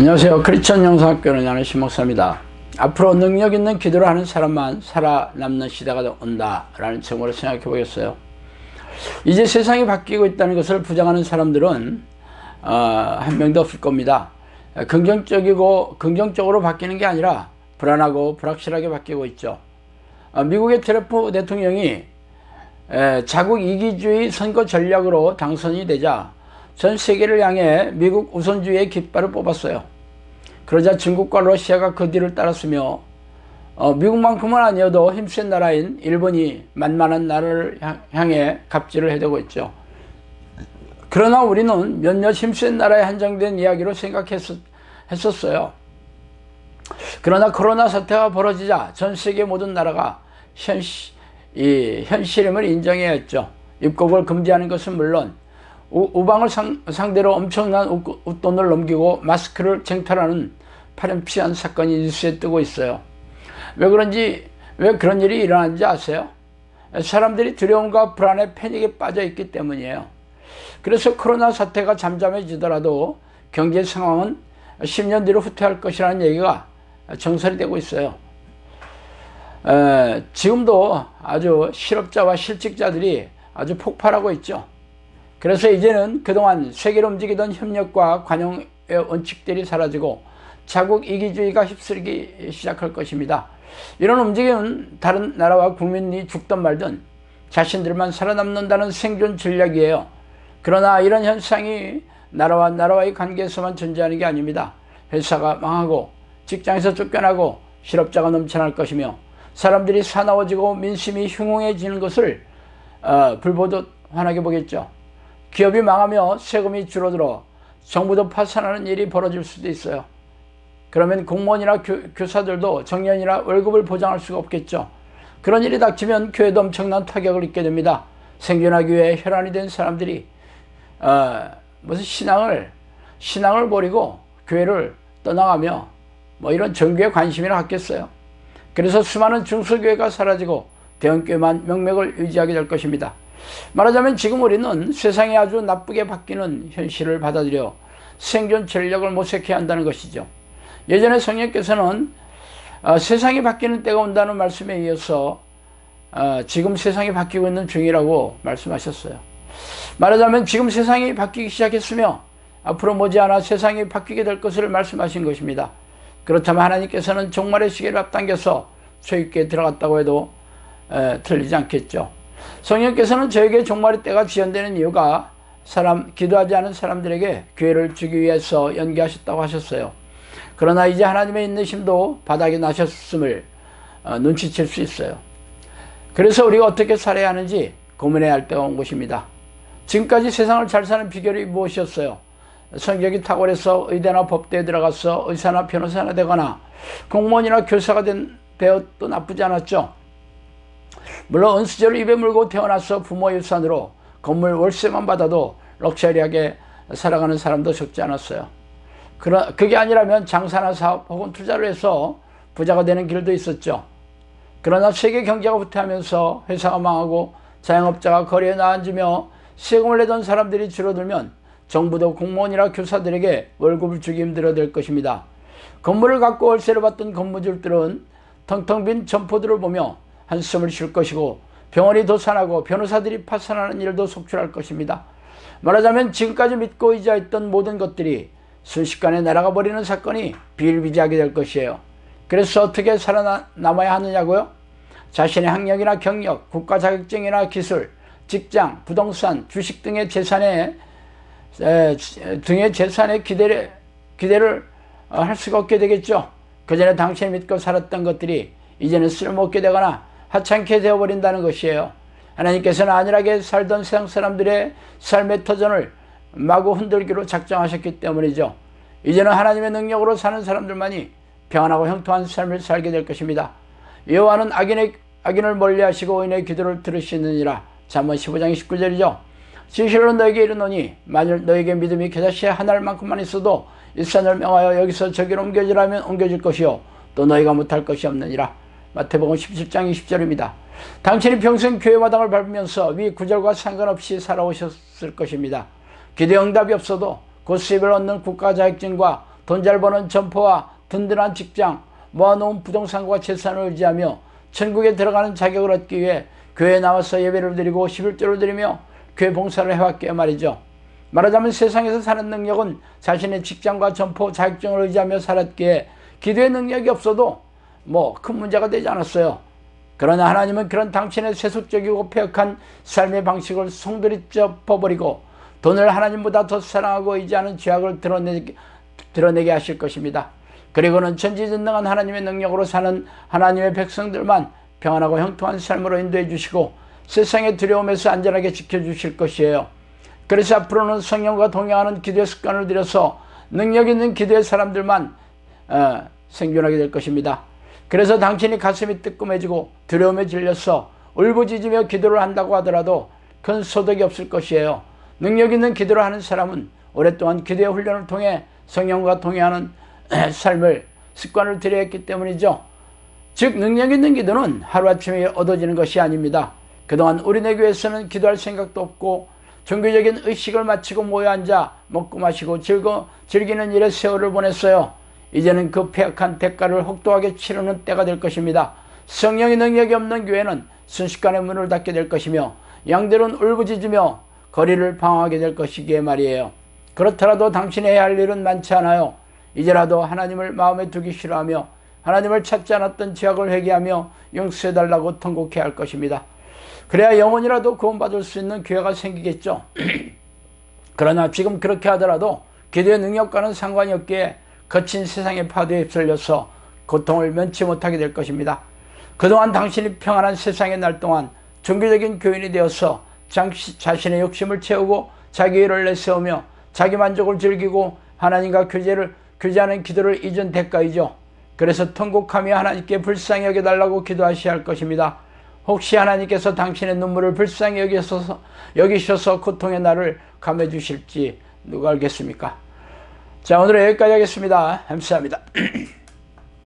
안녕하세요. 크리스천 영상학교를 여는 신목사입니다. 앞으로 능력 있는 기도를 하는 사람만 살아남는 시대가 온다 라는 제목으로 생각해 보겠어요. 이제 세상이 바뀌고 있다는 것을 부정하는 사람들은 한 명도 없을 겁니다. 긍정적으로 바뀌는 게 아니라 불안하고 불확실하게 바뀌고 있죠. 미국의 트럼프 대통령이 자국 이기주의 선거 전략으로 당선이 되자 전 세계를 향해 미국 우선주의의 깃발을 뽑았어요. 그러자 중국과 러시아가 그 뒤를 따랐으며 미국만큼은 아니어도 힘센 나라인 일본이 만만한 나라를 향해 갑질을 해대고 있죠. 그러나 우리는 몇몇 힘센 나라에 한정된 이야기로 생각했었어요. 그러나 코로나 사태가 벌어지자 전 세계 모든 나라가 현실임을 인정해야 했죠. 입국을 금지하는 것은 물론 우방을 상대로 엄청난 웃돈을 넘기고 마스크를 쟁탈하는 파렴치한 사건이 뉴스에 뜨고 있어요. 왜 그런 일이 일어나는지 아세요? 사람들이 두려움과 불안에 패닉에 빠져 있기 때문이에요. 그래서 코로나 사태가 잠잠해지더라도 경제 상황은 10년 뒤로 후퇴할 것이라는 얘기가 정설이 되고 있어요. 지금도 아주 실업자와 실직자들이 아주 폭발하고 있죠. 그래서 이제는 그동안 세계를 움직이던 협력과 관용의 원칙들이 사라지고 자국 이기주의가 휩쓸기 시작할 것입니다. 이런 움직임은 다른 나라와 국민이 죽든 말든 자신들만 살아남는다는 생존 전략이에요. 그러나 이런 현상이 나라와 나라와의 관계에서만 존재하는 게 아닙니다. 회사가 망하고 직장에서 쫓겨나고 실업자가 넘쳐날 것이며 사람들이 사나워지고 민심이 흉흉해지는 것을 불보듯 환하게 보겠죠. 기업이 망하며 세금이 줄어들어 정부도 파산하는 일이 벌어질 수도 있어요. 그러면 공무원이나 교사들도 정년이나 월급을 보장할 수가 없겠죠. 그런 일이 닥치면 교회도 엄청난 타격을 입게 됩니다. 생존하기 위해 혈안이 된 사람들이 무슨 신앙을 버리고 교회를 떠나가며 이런 정교에 관심이나 갖겠어요. 그래서 수많은 중소교회가 사라지고 대형교회만 명맥을 유지하게 될 것입니다. 말하자면 지금 우리는 세상이 아주 나쁘게 바뀌는 현실을 받아들여 생존 전략을 모색해야 한다는 것이죠. 예전에 성령께서는 세상이 바뀌는 때가 온다는 말씀에 이어서 지금 세상이 바뀌고 있는 중이라고 말씀하셨어요. 말하자면 지금 세상이 바뀌기 시작했으며 앞으로 머지않아 세상이 바뀌게 될 것을 말씀하신 것입니다. 그렇다면 하나님께서는 종말의 시계를 앞당겨서 초입기에 들어갔다고 해도 틀리지 않겠죠. 성령께서는 저에게 종말의 때가 지연되는 이유가 기도하지 않은 사람들에게 기회를 주기 위해서 연기하셨다고 하셨어요. 그러나 이제 하나님의 인내심도 바닥이 나셨음을 눈치챌 수 있어요. 그래서 우리가 어떻게 살아야 하는지 고민해야 할 때가 온 것입니다. 지금까지 세상을 잘 사는 비결이 무엇이었어요? 성격이 탁월해서 의대나 법대에 들어가서 의사나 변호사나 되거나 공무원이나 교사가 되어도 나쁘지 않았죠. 물론 은수저를 입에 물고 태어나서 부모의 유산으로 건물 월세만 받아도 럭셔리하게 살아가는 사람도 적지 않았어요. 그게 아니라면 장사나 사업 혹은 투자를 해서 부자가 되는 길도 있었죠. 그러나 세계 경제가 후퇴하면서 회사가 망하고 자영업자가 거리에 나앉으며 세금을 내던 사람들이 줄어들면 정부도 공무원이나 교사들에게 월급을 주기 힘들어질 것입니다. 건물을 갖고 월세를 받던 건물주들은 텅텅 빈 점포들을 보며 한숨을 쉴 것이고 병원이 도산하고 변호사들이 파산하는 일도 속출할 것입니다. 말하자면 지금까지 믿고 의지했던 모든 것들이 순식간에 날아가 버리는 사건이 비일비재하게 될 것이에요. 그래서 어떻게 살아남아야 하느냐고요? 자신의 학력이나 경력, 국가 자격증이나 기술, 직장, 부동산, 주식 등의 재산에 기대를 할 수가 없게 되겠죠. 그전에 당신이 믿고 살았던 것들이 이제는 쓸모없게 되거나 하찮게 되어버린다는 것이에요. 하나님께서는 안일하게 살던 세상 사람들의 삶의 터전을 마구 흔들기로 작정하셨기 때문이죠. 이제는 하나님의 능력으로 사는 사람들만이 평안하고 형통한 삶을 살게 될 것입니다. 여호와는 악인을 멀리하시고 의인의 기도를 들으시느니라. 잠언 15장 19절이죠. 진실로 너에게 이르노니 만일 너에게 믿음이 겨자씨 한 알만큼만 있어도 이 산을 명하여 여기서 저기로 옮겨지라면 옮겨질 것이요 또 너희가 못할 것이 없느니라. 마태복음 17장 20절입니다. 당신이 평생 교회 마당을 밟으면서 위 구절과 상관없이 살아오셨을 것입니다. 기대 응답이 없어도 곧 수입을 얻는 국가 자격증과 돈 잘 버는 점포와 든든한 직장, 모아놓은 부동산과 재산을 의지하며 천국에 들어가는 자격을 얻기 위해 교회에 나와서 예배를 드리고 11조를 드리며 교회 봉사를 해왔기에 말이죠. 말하자면 세상에서 사는 능력은 자신의 직장과 점포, 자격증을 의지하며 살았기에 기도의 능력이 없어도 큰 문제가 되지 않았어요. 그러나 하나님은 그런 당신의 세속적이고 폐역한 삶의 방식을 송두리째 버리고 돈을 하나님보다 더 사랑하고 의지하는 죄악을 드러내게 하실 것입니다. 그리고는 전지전능한 하나님의 능력으로 사는 하나님의 백성들만 평안하고 형통한 삶으로 인도해 주시고 세상의 두려움에서 안전하게 지켜주실 것이에요. 그래서 앞으로는 성령과 동행하는 기도의 습관을 들여서 능력 있는 기도의 사람들만 생존하게 될 것입니다. 그래서 당신이 가슴이 뜨끔해지고 두려움에 질려서 울부짖으며 기도를 한다고 하더라도 큰 소득이 없을 것이에요. 능력 있는 기도를 하는 사람은 오랫동안 기도의 훈련을 통해 성령과 동행하는 삶을 습관을 들여했기 때문이죠. 즉 능력 있는 기도는 하루아침에 얻어지는 것이 아닙니다. 그동안 우리네 교회에서는 기도할 생각도 없고 종교적인 의식을 마치고 모여 앉아 먹고 마시고 즐기는 일에 세월을 보냈어요. 이제는 그 폐역한 대가를 혹독하게 치르는 때가 될 것입니다. 성령의 능력이 없는 교회는 순식간에 문을 닫게 될 것이며 양들은 울부짖으며 거리를 방황하게 될 것이기에 말이에요. 그렇더라도 당신이 해야 할 일은 많지 않아요. 이제라도 하나님을 마음에 두기 싫어하며 하나님을 찾지 않았던 죄악을 회개하며 용서해달라고 통곡해야 할 것입니다. 그래야 영원이라도 구원받을 수 있는 기회가 생기겠죠. 그러나 지금 그렇게 하더라도 기도의 능력과는 상관이 없기에 거친 세상의 파도에 휩쓸려서 고통을 면치 못하게 될 것입니다. 그동안 당신이 평안한 세상의 날 동안 종교적인 교인이 되어서 자신의 욕심을 채우고 자기 일을 내세우며 자기 만족을 즐기고 하나님과 교제하는 기도를 잊은 대가이죠. 그래서 통곡하며 하나님께 불쌍히 여겨달라고 기도하셔야 할 것입니다. 혹시 하나님께서 당신의 눈물을 불쌍히 여기셔서 고통의 날을 감해 주실지 누가 알겠습니까? 자, 오늘은 여기까지 하겠습니다. 감사합니다.